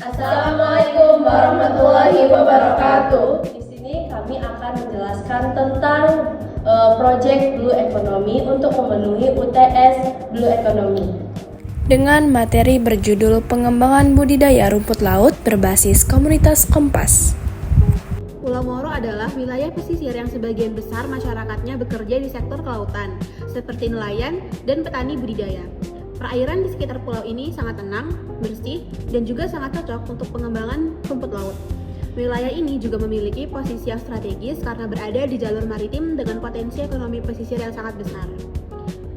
Assalamualaikum warahmatullahi wabarakatuh. Di sini kami akan menjelaskan tentang proyek Blue Economy untuk memenuhi UTS Blue Economy. Dengan materi berjudul Pengembangan Budidaya Rumput Laut berbasis Komunitas Kompas. Pulau Moro adalah wilayah pesisir yang sebagian besar masyarakatnya bekerja di sektor kelautan, seperti nelayan dan petani budidaya. Perairan di sekitar pulau ini sangat tenang, bersih, dan juga sangat cocok untuk pengembangan rumput laut. Wilayah ini juga memiliki posisi yang strategis karena berada di jalur maritim dengan potensi ekonomi pesisir yang sangat besar.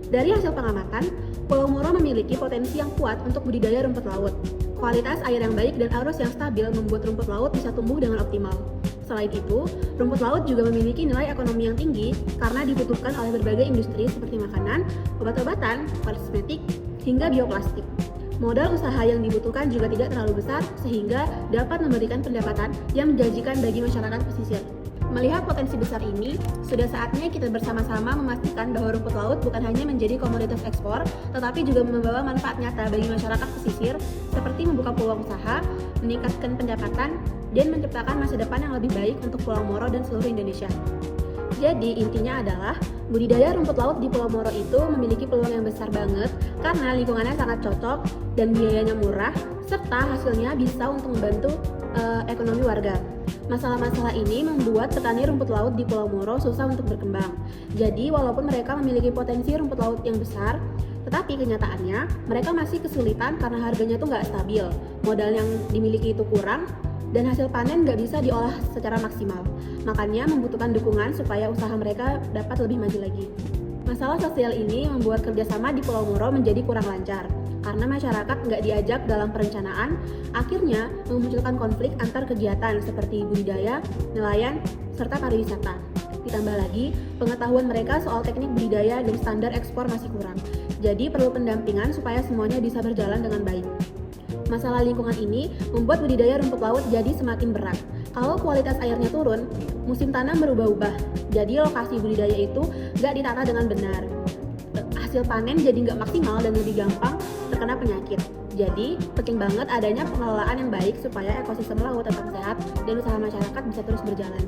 Dari hasil pengamatan, Pulau Moro memiliki potensi yang kuat untuk budidaya rumput laut. Kualitas air yang baik dan arus yang stabil membuat rumput laut bisa tumbuh dengan optimal. Selain itu, rumput laut juga memiliki nilai ekonomi yang tinggi karena dibutuhkan oleh berbagai industri seperti makanan, obat-obatan, kosmetik, hingga bioplastik. Modal usaha yang dibutuhkan juga tidak terlalu besar sehingga dapat memberikan pendapatan yang menjanjikan bagi masyarakat pesisir. Melihat potensi besar ini, sudah saatnya kita bersama-sama memastikan bahwa rumput laut bukan hanya menjadi komoditas ekspor, tetapi juga membawa manfaat nyata bagi masyarakat pesisir, seperti membuka peluang usaha, meningkatkan pendapatan, dan menciptakan masa depan yang lebih baik untuk Pulau Moro dan seluruh Indonesia. Jadi intinya adalah budidaya rumput laut di Pulau Moro itu memiliki peluang yang besar banget karena lingkungannya sangat cocok dan biayanya murah serta hasilnya bisa untuk membantu ekonomi warga. Masalah-masalah ini membuat petani rumput laut di Pulau Moro susah untuk berkembang. Jadi walaupun mereka memiliki potensi rumput laut yang besar, tetapi kenyataannya mereka masih kesulitan karena harganya tuh nggak stabil, modal yang dimiliki itu kurang, dan hasil panen nggak bisa diolah secara maksimal. Makanya membutuhkan dukungan supaya usaha mereka dapat lebih maju lagi. Masalah sosial ini membuat kerjasama di Pulau Moro menjadi kurang lancar. Karena masyarakat nggak diajak dalam perencanaan, akhirnya memunculkan konflik antar kegiatan seperti budidaya, nelayan, serta pariwisata. Ditambah lagi, pengetahuan mereka soal teknik budidaya dan standar ekspor masih kurang. Jadi perlu pendampingan supaya semuanya bisa berjalan dengan baik. Masalah lingkungan ini membuat budidaya rumput laut jadi semakin berat. Kalau kualitas airnya turun, musim tanam berubah-ubah. Jadi lokasi budidaya itu nggak ditata dengan benar. Hasil panen jadi nggak maksimal dan lebih gampang terkena penyakit. Jadi penting banget adanya pengelolaan yang baik supaya ekosistem laut tetap sehat dan usaha masyarakat bisa terus berjalan.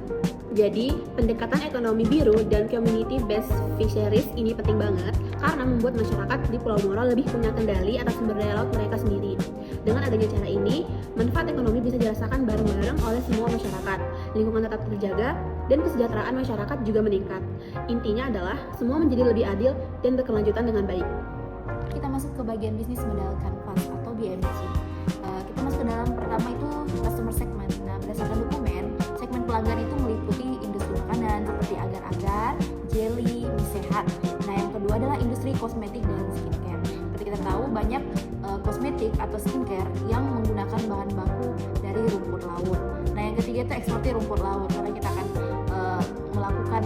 Jadi pendekatan ekonomi biru dan community based fisheries ini penting banget karena membuat masyarakat di Pulau Moro lebih punya kendali atas sumber daya laut mereka sendiri. Dengan adanya cara ini, manfaat ekonomi bisa dirasakan bareng-bareng oleh semua masyarakat. Lingkungan tetap terjaga dan kesejahteraan masyarakat juga meningkat. Intinya adalah semua menjadi lebih adil dan berkelanjutan dengan baik. Kita masuk ke bagian bisnis modal kanvas atau BMC. Kita masuk ke dalam pertama itu customer segment. Nah, berdasarkan dokumen, segmen pelanggan itu meliputi industri makanan seperti agar-agar, jelly, mie sehat. Nah, yang kedua adalah industri kosmetik dan skincare. Seperti kita tahu banyak kosmetik atau skincare yang menggunakan bahan baku dari rumput laut. Nah, yang ketiga itu eksportir rumput laut karena kita akan melakukan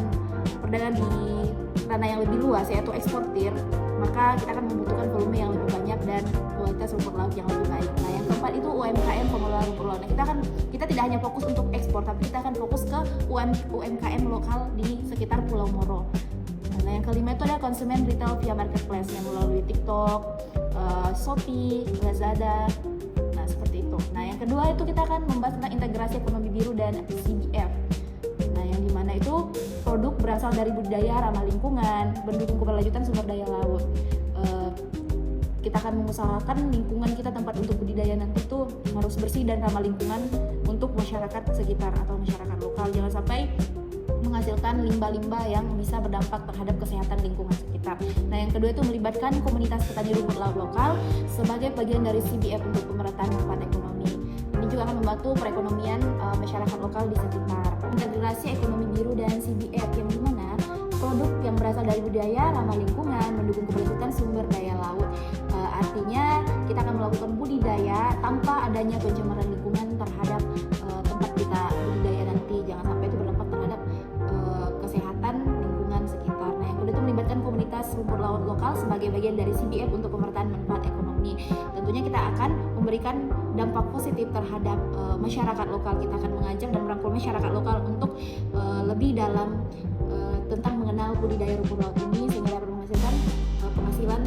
perdagangan di ranah yang lebih luas yaitu eksportir, maka kita akan membutuhkan volume yang lebih banyak dan kualitas rumput laut yang lebih baik. Nah, yang keempat itu UMKM pengelola rumput laut. Nah, kita tidak hanya fokus untuk ekspor, tapi kita akan fokus ke UMKM lokal di sekitar Pulau Moro. Nah, yang kelima itu ada konsumen retail via marketplace yang melalui TikTok, Shopee, Lazada. Nah, seperti itu. Nah, yang kedua itu kita akan membahas tentang integrasi ekonomi biru dan CBF. Nah, yang dimana itu produk berasal dari budidaya ramah lingkungan, mendukung keberlanjutan sumber daya laut. Kita akan mengusahakan lingkungan kita tempat untuk budidaya nanti itu harus bersih dan ramah lingkungan untuk masyarakat sekitar atau masyarakat lokal. Jangan sampai menghasilkan limbah-limbah yang bisa berdampak terhadap kesehatan lingkungan sekitar. Nah, yang kedua itu melibatkan komunitas petani rumput laut lokal sebagai bagian dari CBF untuk pemerataan manfaat ekonomi. Ini juga akan membantu perekonomian masyarakat lokal di sekitar. Integrasi ekonomi biru dan CBF yang dimana produk yang berasal dari budidaya ramah lingkungan, mendukung keberlanjutan sumber daya laut. Artinya kita akan melakukan budidaya tanpa adanya pencemaran lingkungan terhadap tempat kita budidaya nanti. Jangan sampai itu berdampak terhadap kesehatan lingkungan sekitar. Nah, yang kedua itu melibatkan komunitas rumput laut lokal sebagai bagian dari CBF untuk pemerataan manfaat ekonomi. Tentunya kita akan memberikan dampak positif terhadap masyarakat lokal. Kita akan mengajak dan merangkul masyarakat lokal untuk lebih dalam tentang mengenal budidaya rumput laut ini sehingga dapat menghasilkan penghasilan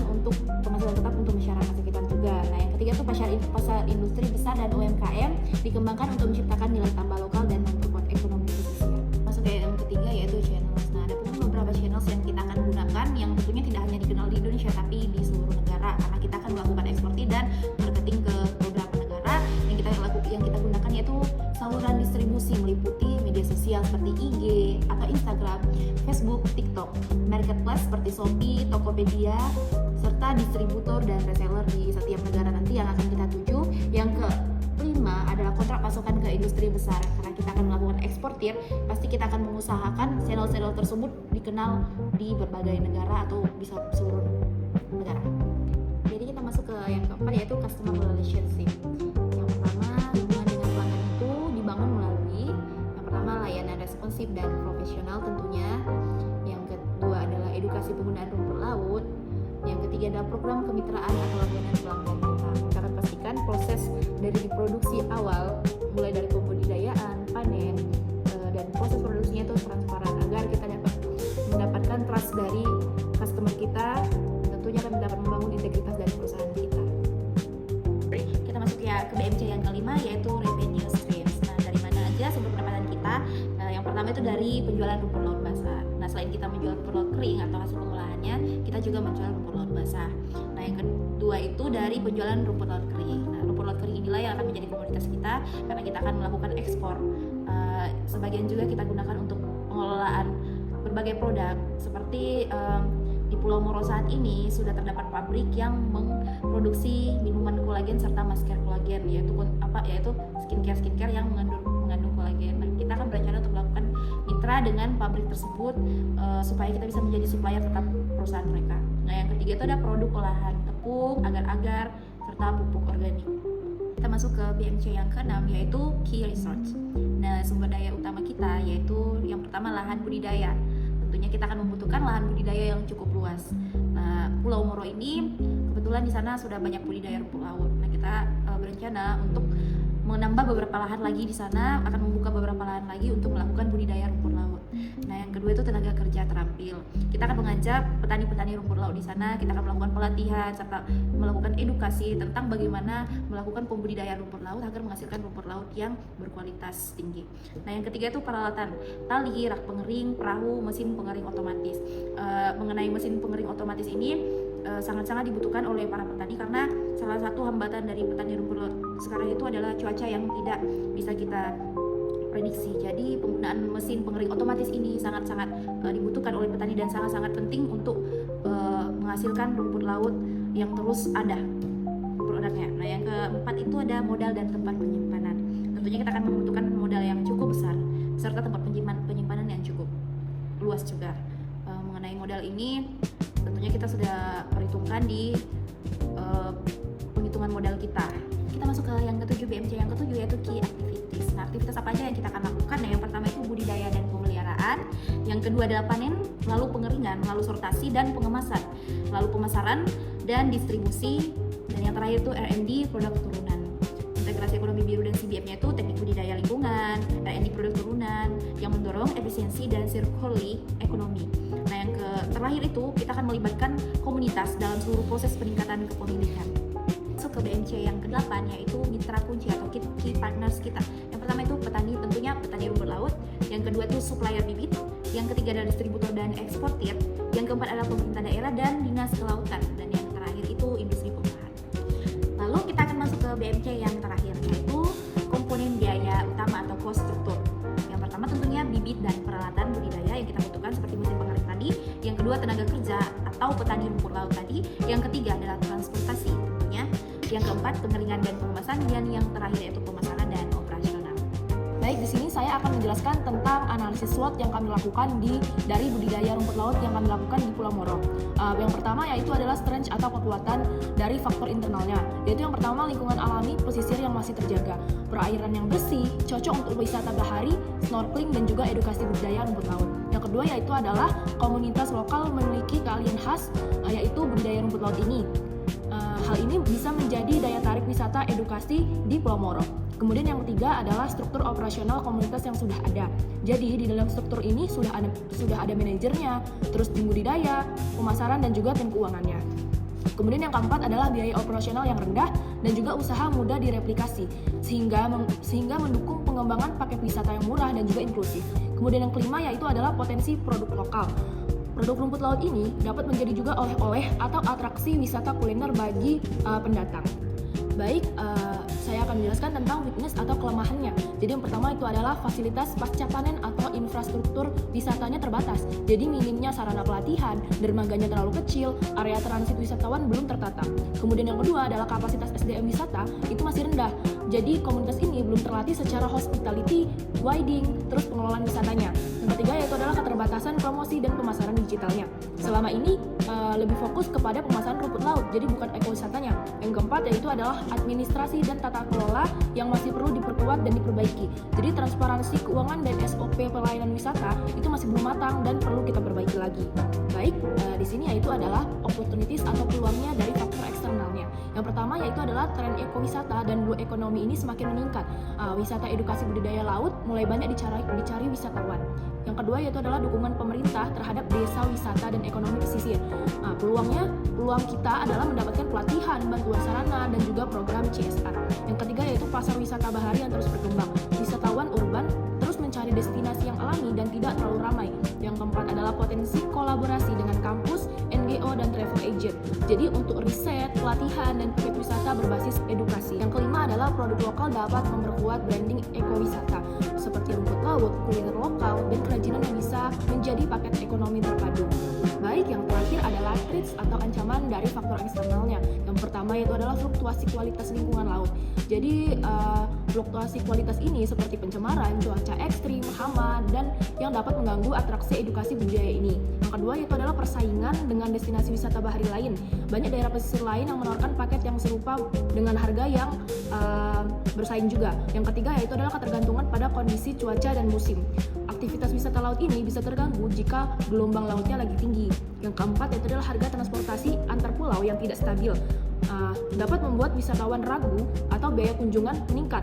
tetap untuk masyarakat sekitar juga. juga. Nah, yang ketiga tuh pasar industri besar dan UMKM dikembangkan untuk menciptakan nilai tambah lokal dan memperkuat ekonomi pesisir. Masuk ke yang ketiga yaitu channels. Nah, ada pun beberapa channels yang kita akan gunakan yang tentunya tidak hanya dikenal di Indonesia tapi di seluruh negara, karena kita akan melakukan eksportir dan marketing ke beberapa negara. Yang kita gunakan yaitu saluran distribusi meliputi media sosial seperti IG atau Instagram, Facebook, TikTok, marketplace seperti Shopee, Tokopedia, serta distributor dan reseller di setiap negara nanti yang akan kita tuju. Yang kelima adalah kontrak pasokan ke industri besar. Karena kita akan melakukan eksportir, pasti kita akan mengusahakan channel-channel tersebut dikenal di berbagai negara atau bisa seluruh negara. Jadi kita masuk ke yang keempat yaitu customer relationship. Yang pertama, hubungan dengan pelanggan itu dibangun melalui yang pertama layanan responsif dan profesional tentunya. Yang kedua adalah edukasi penggunaan rumput laut. Yang ketiga adalah program kemitraan atau langganan pelanggan kita. Kita akan pastikan proses dari produksi awal, mulai dari pembudidayaan, panen, dan proses produksinya itu transparan agar kita dapat mendapatkan trust dari customer kita. Tentunya akan dapat membangun integritas dari perusahaan kita. Kita masuk ya ke BMC yang kelima yaitu revenue streams. Nah, dari mana aja sumber pendapatan kita? Yang pertama itu dari penjualan rumput laut basah. Nah, selain kita menjual rumput laut kering atau hasil pengolahannya, kita juga menjual rumput laut basah. Nah, yang kedua itu dari penjualan rumput laut kering. Nah, rumput laut kering inilah yang akan menjadi komoditas kita karena kita akan melakukan ekspor. Sebagian juga kita gunakan untuk pengelolaan berbagai produk seperti di Pulau Moro saat ini sudah terdapat pabrik yang memproduksi minuman kolagen serta masker kolagen, yaitu skincare yang mengandung kolagen. Nah, kita akan berencana untuk melakukan mitra dengan pabrik tersebut supaya kita bisa menjadi supplier tetap perusahaan mereka. Nah, yang ketiga itu ada produk olahan tepung, agar-agar serta pupuk organik. Kita masuk ke BMC yang keenam yaitu key resource. Nah, sumber daya utama kita yaitu yang pertama lahan budidaya. Tentunya kita akan membutuhkan lahan budidaya yang cukup luas. Nah, Pulau Moro ini kebetulan di sana sudah banyak budidaya rumput laut. Nah, kita berencana untuk menambah beberapa lahan lagi di sana, akan membuka beberapa lahan lagi untuk melakukan budidaya rumput laut. Nah, yang kedua itu tenaga kerja terampil. Kita akan mengajak petani-petani rumput laut di sana, kita akan melakukan pelatihan serta melakukan edukasi tentang bagaimana melakukan pembudidayaan rumput laut agar menghasilkan rumput laut yang berkualitas tinggi. Nah, yang ketiga itu peralatan, tali, rak pengering, perahu, mesin pengering otomatis. Mengenai mesin pengering otomatis ini sangat-sangat dibutuhkan oleh para petani karena salah satu hambatan dari petani rumput laut sekarang itu adalah cuaca yang tidak bisa kita prediksi. Jadi penggunaan mesin pengering otomatis ini sangat-sangat dibutuhkan oleh petani dan sangat-sangat penting untuk menghasilkan rumput laut yang terus ada produknya. Nah, yang keempat itu ada modal dan tempat penyimpanan. Tentunya kita akan membutuhkan modal yang cukup besar serta tempat penyimpanan yang cukup luas juga. Mengenai modal ini tentunya kita sudah perhitungkan di penghitungan modal kita. Kita masuk ke yang ketujuh, BMC yang ketujuh yaitu key activities. Nah, aktivitas apa aja yang kita akan lakukan? Nah, yang pertama itu budidaya dan pemeliharaan. Yang kedua adalah panen, lalu pengeringan, lalu sortasi dan pengemasan, lalu pemasaran dan distribusi, dan yang terakhir itu R&D produk turunan. Integrasi ekonomi biru dan CBM-nya itu teknik budidaya lingkungan, R&D produk turunan yang mendorong efisiensi dan circular ekonomi. Nah, yang terakhir itu kita akan melibatkan komunitas dalam seluruh proses peningkatan kepemilikan. Masuk ke BMC yang ke-8 yaitu mitra kunci atau key partners kita. Yang pertama itu petani, tentunya petani rumput laut. Yang kedua itu supplier bibit. Yang ketiga adalah distributor dan eksportir. Yang keempat adalah pemerintah daerah dan dinas kelautan. Dan yang terakhir itu industri pengolahan. Lalu kita akan masuk ke BMC yang terakhir yaitu komponen biaya utama atau cost struktur. Yang pertama tentunya bibit dan peralatan budidaya yang kita butuhkan seperti mesin pengering tadi. Yang kedua tenaga kerja atau petani rumput laut tadi. Yang ketiga adalah transportasi tentunya. Yang keempat pengeringan dan pengemasan, dan yang terakhir yaitu pemasaran dan operasional. Baik, di sini saya akan menjelaskan tentang analisis SWOT yang kami lakukan dari budidaya rumput laut yang kami lakukan di Pulau Moro. Yang pertama yaitu adalah strength atau kekuatan dari faktor internalnya, yaitu yang pertama lingkungan alami pesisir yang masih terjaga, perairan yang bersih, cocok untuk wisata bahari, snorkeling dan juga edukasi budidaya rumput laut. Yang kedua yaitu adalah komunitas lokal memiliki keahlian khas, yaitu budidaya rumput laut ini. Hal ini bisa menjadi daya tarik wisata edukasi di Pulau Moro. Kemudian yang ketiga adalah struktur operasional komunitas yang sudah ada. Jadi di dalam struktur ini sudah ada manajernya, terus tim budidaya, pemasaran dan juga tim keuangannya. Kemudian yang keempat adalah biaya operasional yang rendah dan juga usaha mudah direplikasi sehingga mendukung pengembangan paket wisata yang murah dan juga inklusif. Kemudian yang kelima yaitu adalah potensi produk lokal. Produk rumput laut ini dapat menjadi juga oleh-oleh atau atraksi wisata kuliner bagi pendatang. Baik, saya akan menjelaskan tentang weakness atau kelemahannya. Jadi yang pertama itu adalah fasilitas pasca panen atau infrastruktur wisatanya terbatas. Jadi minimnya sarana pelatihan, dermaganya terlalu kecil, area transit wisatawan belum tertata. Kemudian yang kedua adalah kapasitas SDM wisata itu masih rendah. Jadi komunitas ini belum terlatih secara hospitality, guiding, terus pengelolaan wisatanya. Yang ketiga yaitu adalah keterbatasan promosi dan pemasaran digitalnya. Selama ini lebih fokus kepada pemasaran rumput laut, jadi bukan ekowisatanya. Yang keempat yaitu adalah administrasi dan tata kelola yang masih perlu diperkuat dan diperbaiki. Jadi transparansi keuangan dan SOP pelayanan wisata itu masih belum matang dan perlu kita perbaiki lagi. Baik, di sini yaitu adalah opportunities atau peluangnya dari faktor eksternalnya. Yang pertama yaitu adalah tren ekowisata dan blue economy ini semakin meningkat. Wisata edukasi budidaya laut mulai banyak dicari wisatawan. Yang kedua yaitu adalah dukungan pemerintah terhadap desa wisata dan ekonomi pesisir. Peluang kita adalah mendapatkan pelatihan, bantuan sarana, dan juga program CSR. Yang ketiga yaitu pasar wisata bahari yang terus berkembang. Wisatawan urban terus mencari destinasi yang alami dan tidak terlalu ramai. Yang keempat adalah potensi kolaborasi dengan kampus, NGO, dan travel agent. Jadi untuk riset, pelatihan, dan paket wisata berbasis edukasi. Yang kelima adalah produk lokal dapat memperkuat branding ekowisata seperti rumput laut, kuliner lokal, dan kerajinan yang bisa menjadi paket ekonomi terpadu. Baik, yang terakhir adalah threats atau ancaman dari faktor eksternalnya. Yang pertama yaitu adalah fluktuasi kualitas lingkungan laut. Jadi fluktuasi kualitas ini seperti pencemaran, cuaca ekstrim, hama, dan yang dapat mengganggu atraksi edukasi budaya ini. Yang kedua yaitu adalah persaingan dengan destinasi wisata bahari lain. Banyak daerah pesisir lain yang menawarkan paket yang serupa dengan harga yang bersaing juga. Yang ketiga yaitu adalah ketergantungan pada kondisi cuaca dan musim. Aktivitas wisata laut ini bisa terganggu jika gelombang lautnya lagi tinggi. Yang keempat yaitu adalah harga transportasi antar pulau yang tidak stabil. Dapat membuat wisatawan ragu atau biaya kunjungan meningkat.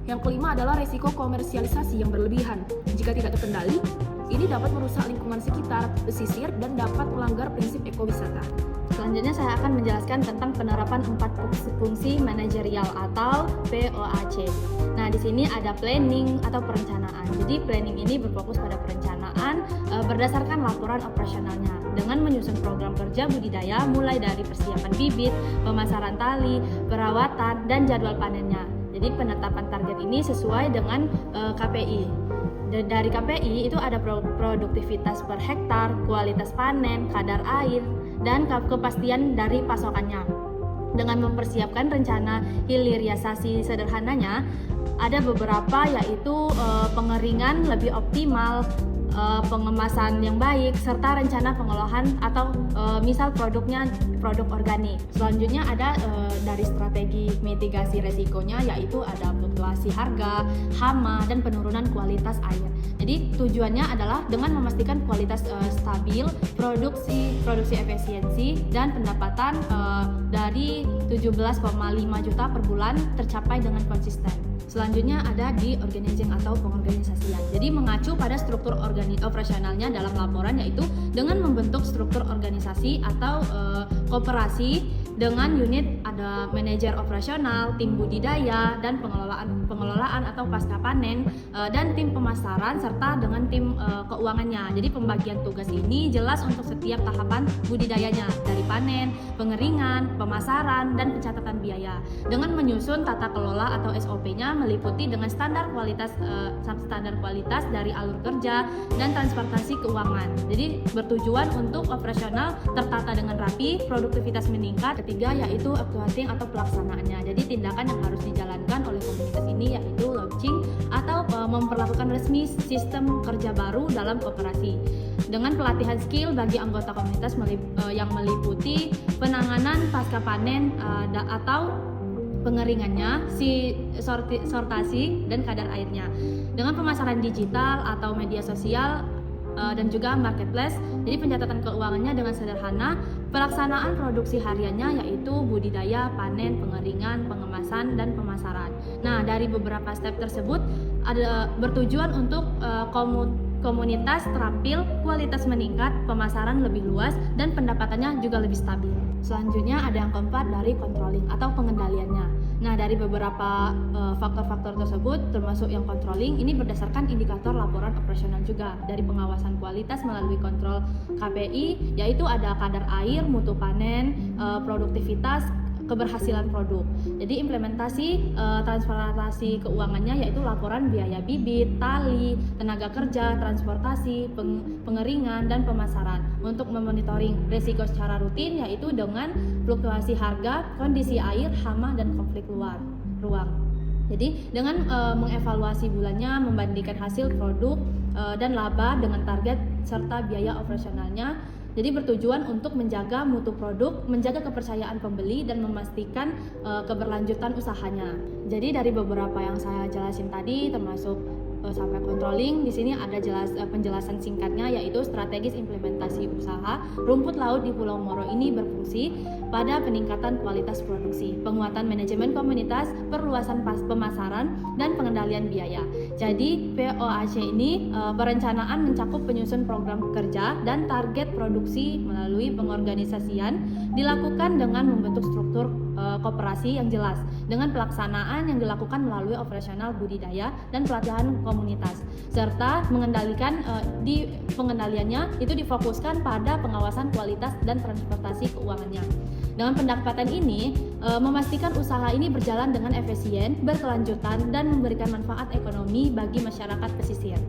Yang kelima adalah resiko komersialisasi yang berlebihan. Jika tidak terkendali, ini dapat merusak lingkungan sekitar pesisir dan dapat melanggar prinsip ekowisata. Selanjutnya saya akan menjelaskan tentang penerapan 4 fungsi manajerial atau POAC. Nah, di sini ada planning atau perencanaan. Jadi planning ini berfokus pada perencanaan berdasarkan laporan operasionalnya dengan menyusun program kerja budidaya mulai dari persiapan bibit, pemasaran tali, perawatan, dan jadwal panennya. Jadi penetapan target ini sesuai dengan KPI. Dari KPI itu ada produktivitas per hektar, kualitas panen, kadar air, dan kepastian dari pasokannya. Dengan mempersiapkan rencana hilirisasi sederhananya, ada beberapa yaitu pengeringan lebih optimal, pengemasan yang baik, serta rencana pengolahan atau misal produknya produk organik. Selanjutnya ada dari strategi mitigasi resikonya yaitu ada fluktuasi harga, hama, dan penurunan kualitas air. Jadi tujuannya adalah dengan memastikan kualitas stabil, produksi efisiensi, dan pendapatan dari 17,5 juta per bulan tercapai dengan konsisten. Selanjutnya ada di organizing atau pengorganisasian. Jadi mengacu pada struktur operasionalnya dalam laporan yaitu dengan membentuk struktur organisasi atau koperasi dengan unit ada manajer operasional, tim budidaya, dan pengelolaan atau pasca panen, dan tim pemasaran serta dengan tim keuangannya. Jadi pembagian tugas ini jelas untuk setiap tahapan budidayanya dari panen, pengeringan, pemasaran, dan pencatatan biaya. Dengan menyusun tata kelola atau SOP-nya meliputi dengan standar kualitas dari alur kerja dan transportasi keuangan. Jadi bertujuan untuk operasional tertata dengan rapi, produktivitas meningkat. Ketiga yaitu accounting atau pelaksanaannya. Jadi tindakan yang harus dijalankan oleh komunitas ini yaitu launching atau memperlakukan resmi sistem kerja baru dalam koperasi. Dengan pelatihan skill bagi anggota komunitas yang meliputi penanganan pasca panen atau pengeringannya, sortasi, dan kadar airnya. Dengan pemasaran digital atau media sosial dan juga marketplace, jadi pencatatan keuangannya dengan sederhana, pelaksanaan produksi hariannya yaitu budidaya, panen, pengeringan, pengemasan, dan pemasaran. Nah, dari beberapa step tersebut ada bertujuan untuk komunitas terampil, kualitas meningkat, pemasaran lebih luas, dan pendapatannya juga lebih stabil. Selanjutnya ada yang keempat dari controlling atau pengendaliannya. Nah, dari beberapa faktor-faktor tersebut termasuk yang controlling ini berdasarkan indikator laporan operasional juga dari pengawasan kualitas melalui kontrol KPI, yaitu ada kadar air, mutu panen, produktivitas, keberhasilan produk. Jadi implementasi transparansi keuangannya yaitu laporan biaya bibit, tali, tenaga kerja, transportasi, pengeringan, dan pemasaran. Untuk memonitoring risiko secara rutin yaitu dengan fluktuasi harga, kondisi air, hama, dan konflik ruang. Jadi dengan mengevaluasi bulannya, membandingkan hasil produk dan laba dengan target serta biaya operasionalnya. Jadi bertujuan untuk menjaga mutu produk, menjaga kepercayaan pembeli, dan memastikan keberlanjutan usahanya. Jadi dari beberapa yang saya jelasin tadi, termasuk sampai controlling, di sini ada penjelasan singkatnya yaitu strategis implementasi usaha. Rumput laut di Pulau Moro ini berfungsi pada peningkatan kualitas produksi, penguatan manajemen komunitas, perluasan pemasaran, dan pengendalian biaya. Jadi POAC ini perencanaan mencakup penyusun program kerja dan target produksi melalui pengorganisasian dilakukan dengan membentuk struktur koperasi yang jelas dengan pelaksanaan yang dilakukan melalui operasional budidaya dan pelatihan komunitas, serta mengendalikan di pengendaliannya itu difokuskan pada pengawasan kualitas dan transportasi keuangannya. Dengan pendapatan ini memastikan usaha ini berjalan dengan efisien, berkelanjutan, dan memberikan manfaat ekonomi bagi masyarakat pesisir.